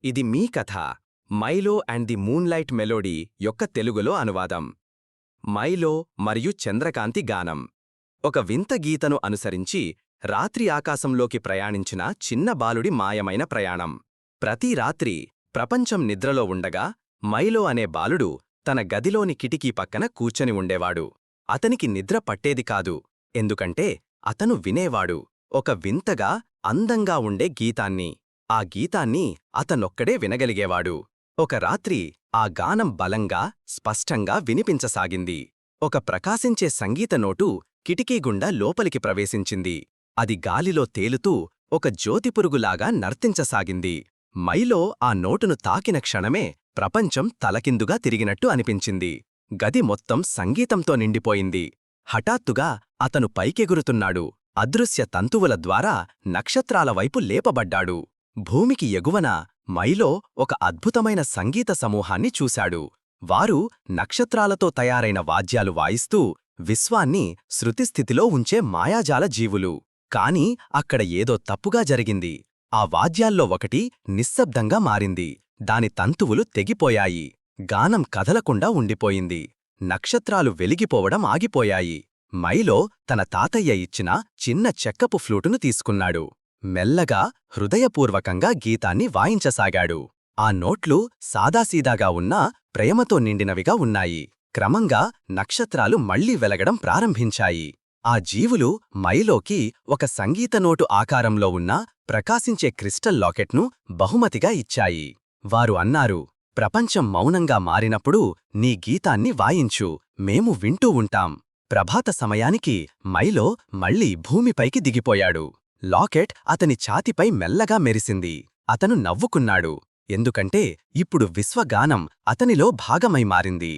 ఇది మీ కథ మైలో and the moonlight melody యొక్క తెలుగులో అనువాదం. మైలో మరియు చంద్రకాంతి గానం. ఒక వింత గీతను అనుసరించి రాత్రి ఆకాశంలోకి ప్రయాణించిన చిన్న బాలుడి మాయమైన ప్రయాణం. ప్రతి రాత్రి ప్రపంచం నిద్రలో ఉండగా మైలో అనే బాలుడు తన గదిలోని కిటికీ పక్కన కూర్చొని ఉండేవాడు. అతనికి నిద్ర పట్టేది కాదు, ఎందుకంటే అతను వినేవాడు ఒక వింతగా అందంగా ఉండే గీతాన్ని. ఆ గీతాన్ని అతనొక్కడే వినగలిగేవాడు. ఒక రాత్రి ఆ గానం బలంగా, స్పష్టంగా వినిపించసాగింది. ఒక ప్రకాశించే సంగీత నోటు కిటికీగుండా లోపలికి ప్రవేశించింది. అది గాలిలో తేలుతూ ఒక జ్యోతిపురుగులాగా నర్తించసాగింది. మైలో ఆ నోటును తాకిన క్షణమే ప్రపంచం తలకిందుగా తిరిగినట్టు అనిపించింది. గది మొత్తం సంగీతంతో నిండిపోయింది. హఠాత్తుగా అతను పైకెగురుతున్నాడు. అదృశ్య తంతువుల ద్వారా నక్షత్రాల వైపు లేపబడ్డాడు. భూమికి ఎగువన మైలో ఒక అద్భుతమైన సంగీత సమూహాన్ని చూశాడు. వారు నక్షత్రాలతో తయారైన వాద్యాలు వాయిస్తూ విశ్వాన్ని శృతిస్థితిలో ఉంచే మాయాజాల జీవులు. కాని అక్కడ ఏదో తప్పుగా జరిగింది. ఆ వాద్యాల్లో ఒకటి నిశ్శబ్దంగా మారింది. దాని తంతువులు తెగిపోయాయి. గానం కదలకుండా ఉండిపోయింది. నక్షత్రాలు వెలిగిపోవడం ఆగిపోయాయి. మైలో తన తాతయ్య ఇచ్చిన చిన్న చెక్కపు ఫ్లూటును తీసుకున్నాడు. మెల్లగా హృదయపూర్వకంగా గీతాన్ని వాయించసాగాడు. ఆ నోట్లు సాదాసీదాగా ఉన్నా ప్రేమతో నిండినవిగా ఉన్నాయి. క్రమంగా నక్షత్రాలు మళ్లీ వెలగడం ప్రారంభించాయి. ఆ జీవులు మైలోకి ఒక సంగీత నోటు ఆకారంలో ఉన్న ప్రకాశించే క్రిస్టల్ లాకెట్ను బహుమతిగా ఇచ్చాయి. వారు అన్నారు, ప్రపంచం మౌనంగా మారినప్పుడు నీ గీతాన్ని వాయించు, మేము వింటూ ఉంటాం. ప్రభాత సమయానికి మైలో మళ్లీ భూమిపైకి దిగిపోయాడు. లాకెట్ అతని ఛాతిపై మెల్లగా మెరిసింది. అతను నవ్వుకున్నాడు, ఎందుకంటే ఇప్పుడు విశ్వగానం అతనిలో భాగమై మారింది.